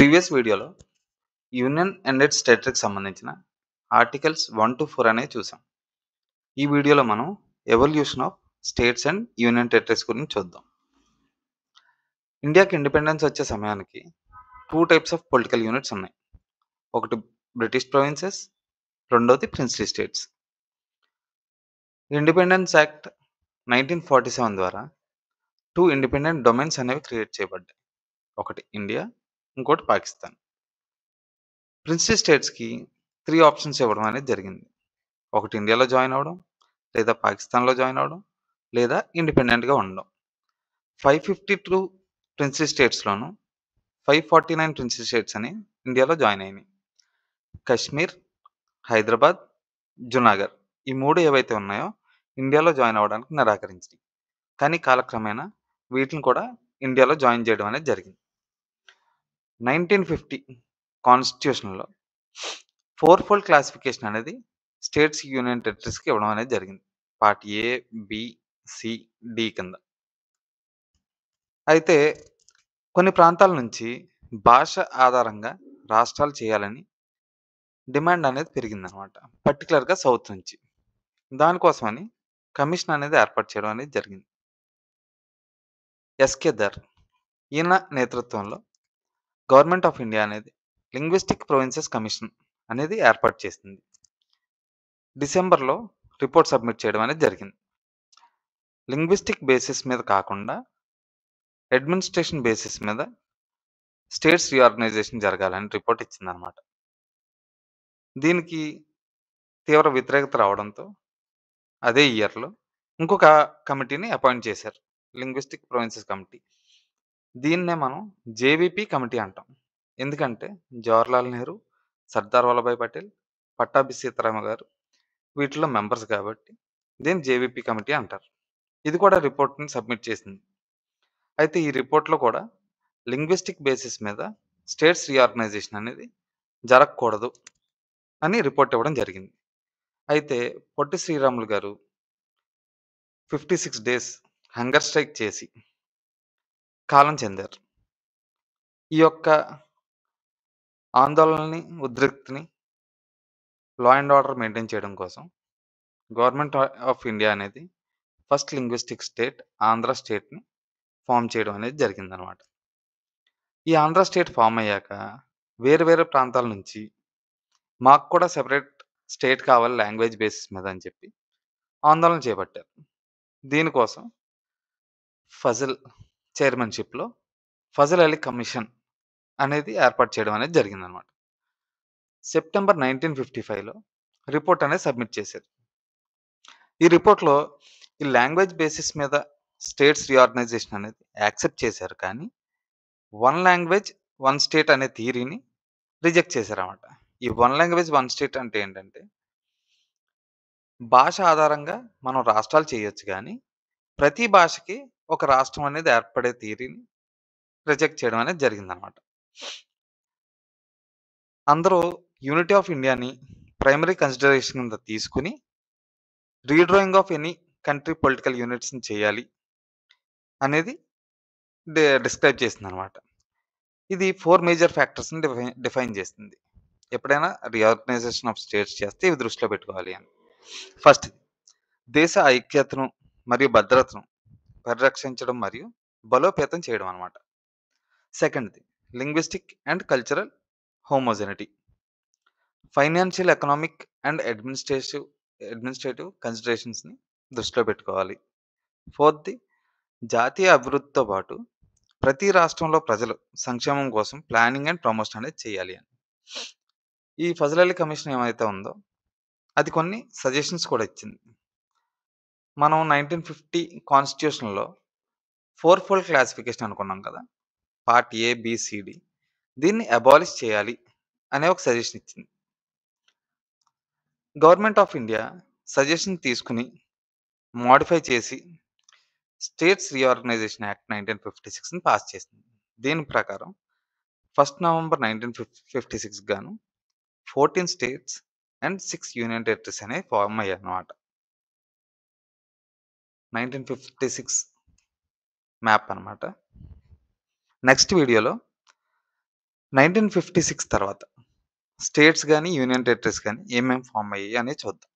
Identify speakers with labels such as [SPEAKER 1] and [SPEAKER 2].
[SPEAKER 1] Previous వీడియోలో union and it's టెరిటరీకి సంబంధించిన articles 1 to 4 అనేవి చూసాం. ఈ వీడియోలో మనం evolution of states and union territories గురించి చూద్దాం. ఇండియాకి ఇండిపెండెన్స్ వచ్చే సమయానికి 2 టైప్స్ ఆఫ్ పొలిటికల్ యూనిట్స్ ఉన్నాయి. ఒకటి బ్రిటిష్ ప్రొవిన్సెస్, రెండోది ప్రిన్స్లీ స్టేట్స్. ఇండిపెండెన్స్ యాక్ట్ 1947 ద్వారా 2 ఇండిపెండెంట్ డొమైన్స్ అనేవి క్రియేట్ చేయబడ్డాయి. ఒకటి ఇండియా, ఇంకోటి పాకిస్తాన్. ప్రిన్స్లీ స్టేట్స్కి 3 ఆప్షన్స్ ఇవ్వడం అనేది జరిగింది. ఒకటి ఇండియాలో జాయిన్ అవ్వడం, లేదా పాకిస్తాన్లో జాయిన్ అవ్వడం, లేదా ఇండిపెండెంట్గా ఉండడం. 552 ప్రిన్స్లీ స్టేట్స్లోను 549 ప్రిన్స్లీ స్టేట్స్ అని ఇండియాలో జాయిన్ అయినాయి. కశ్మీర్, హైదరాబాద్, జునాగఢ్ ఈ 3 ఏవైతే ఉన్నాయో ఇండియాలో జాయిన్ అవ్వడానికి నిరాకరించినాయి. కానీ కాలక్రమేణా వీటిని కూడా ఇండియాలో జాయిన్ చేయడం అనేది జరిగింది. 1950 కాన్స్టిట్యూషన్లో 4-fold క్లాసిఫికేషన్ అనేది స్టేట్స్ యూనియన్ టెరిటరీస్కి ఇవ్వడం అనేది జరిగింది. Part A, B, C, D కింద. అయితే కొన్ని ప్రాంతాల నుంచి భాష ఆధారంగా రాష్ట్రాలు చేయాలని డిమాండ్ అనేది పెరిగిందనమాట. పర్టికులర్గా సౌత్ నుంచి. దానికోసమని కమిషన్ అనేది ఏర్పాటు చేయడం అనేది జరిగింది. ఎస్కే దర్ ఈయన నేతృత్వంలో గవర్నమెంట్ ఆఫ్ ఇండియా అనేది లింగ్విస్టిక్ ప్రొవిన్సెస్ కమిషన్ అనేది ఏర్పాటు చేసింది. డిసెంబర్లో రిపోర్ట్ సబ్మిట్ చేయడం అనేది జరిగింది. లింగ్విస్టిక్ బేసిస్ మీద కాకుండా అడ్మినిస్ట్రేషన్ బేసిస్ మీద స్టేట్స్ రీఆర్గనైజేషన్ జరగాలని రిపోర్ట్ ఇచ్చిందనమాట. దీనికి తీవ్ర వ్యతిరేకత రావడంతో అదే ఇయర్లో ఇంకొక కమిటీని అపాయింట్ చేశారు, లింగ్విస్టిక్ ప్రొవిన్సెస్ కమిటీ. దీన్నే మనం జేవీపీ కమిటీ అంటాం. ఎందుకంటే జవహర్లాల్ నెహ్రూ, సర్దార్ వల్లభాయ్ పటేల్, పట్టాభి సీతారామ గారు వీటిలో మెంబర్స్ కాబట్టి దీన్ని జేవీపీ కమిటీ అంటారు. ఇది కూడా రిపోర్ట్ని సబ్మిట్ చేసింది. అయితే ఈ రిపోర్ట్లో కూడా లింగ్విస్టిక్ బేసిస్ మీద స్టేట్స్ రీఆర్గనైజేషన్ అనేది జరగకూడదు అని రిపోర్ట్ ఇవ్వడం జరిగింది. అయితే పొట్టి శ్రీరాములు గారు 56 days హంగర్ స్ట్రైక్ చేసి కాలం చెందారు. ఈ యొక్క ఆందోళనని, ఉద్రిక్తిని లా అండ్ ఆర్డర్ మెయింటైన్ చేయడం కోసం గవర్నమెంట్ ఆఫ్ ఇండియా అనేది ఫస్ట్ లింగ్విస్టిక్ స్టేట్ ఆంధ్ర స్టేట్ని ఫామ్ చేయడం అనేది జరిగిందనమాట. ఈ ఆంధ్ర స్టేట్ ఫామ్ అయ్యాక వేరు వేరే ప్రాంతాల నుంచి మాకు కూడా సెపరేట్ స్టేట్ కావాలి లాంగ్వేజ్ బేసిస్ మీద అని చెప్పి ఆందోళన చేపట్టారు. దీనికోసం ఫజల్ చైర్మన్షిప్లో ఫజల్ అలీ కమిషన్ అనేది ఏర్పాటు చేయడం అనేది జరిగిందనమాట. సెప్టెంబర్ 1955లో రిపోర్ట్ అనేది సబ్మిట్ చేశారు. ఈ రిపోర్ట్లో ఈ లాంగ్వేజ్ బేసిస్ మీద స్టేట్స్ రీఆర్గనైజేషన్ అనేది యాక్సెప్ట్ చేశారు, కానీ 1 లాంగ్వేజ్ 1 స్టేట్ అనే థియరీని రిజెక్ట్ చేశారన్నమాట. ఈ 1 లాంగ్వేజ్ 1 స్టేట్ అంటే ఏంటంటే భాష ఆధారంగా మనం రాష్ట్రాలు చేయొచ్చు, కానీ ప్రతి భాషకి ఒక రాష్ట్రం అనేది ఏర్పడే థియరీని రిజెక్ట్ చేయడం అనేది జరిగిందనమాట. అందరూ యూనిటీ ఆఫ్ ఇండియాని ప్రైమరీ కన్సిడరేషన్ కింద తీసుకుని redrawing of any country political యూనిట్స్ని చేయాలి అనేది డిస్క్రైబ్ చేసిందనమాట. ఇది 4 మేజర్ ఫ్యాక్టర్స్ని డిఫైన్ చేస్తుంది. ఎప్పుడైనా రీఆర్గనైజేషన్ ఆఫ్ స్టేట్స్ చేస్తే ఇవి దృష్టిలో పెట్టుకోవాలి అని. ఫస్ట్, దేశ ఐక్యతను మరియు భద్రతను పరిరక్షించడం మరియు బలోపేతం చేయడం అనమాట. సెకండ్ది, linguistic and cultural homogeneity. Financial, economic and administrative కన్సిడరేషన్స్ని దృష్టిలో పెట్టుకోవాలి. ఫోర్త్ది, జాతీయ అభివృద్ధితో పాటు ప్రతి రాష్ట్రంలో ప్రజలు సంక్షేమం కోసం ప్లానింగ్ అండ్ ప్రమోషన్ అనేది చేయాలి అని. ఈ ఫజల్ అలీ కమిషన్ ఏమైతే ఉందో అది కొన్ని సజెషన్స్ కూడా ఇచ్చింది. మనం 1950 కాన్స్టిట్యూషన్లో 4-fold క్లాసిఫికేషన్ అనుకున్నాం కదా, part A, B, C, D. దీన్ని అబాలిష్ చేయాలి అనే ఒక సజెషన్ ఇచ్చింది. గవర్నమెంట్ ఆఫ్ ఇండియా సజెషన్ తీసుకుని మోడిఫై చేసి స్టేట్స్ రీఆర్గనైజేషన్ యాక్ట్ 1956ని పాస్ చేసింది. దీని ప్రకారం 1 నవంబర్ 1956 గాను 14 స్టేట్స్ అండ్ 6 యూనియన్ టెరిటరీస్ అనేవి ఫామ్ అయ్యాయి అన్నమాట. 1956 మ్యాప్ అనమాట. నెక్స్ట్ వీడియోలో 1956 తర్వాత స్టేట్స్ గాని, యూనియన్ టెరిటరీస్ గాని ఏమేం ఫార్మ్ అయ్యాయి అనేది చూద్దాం.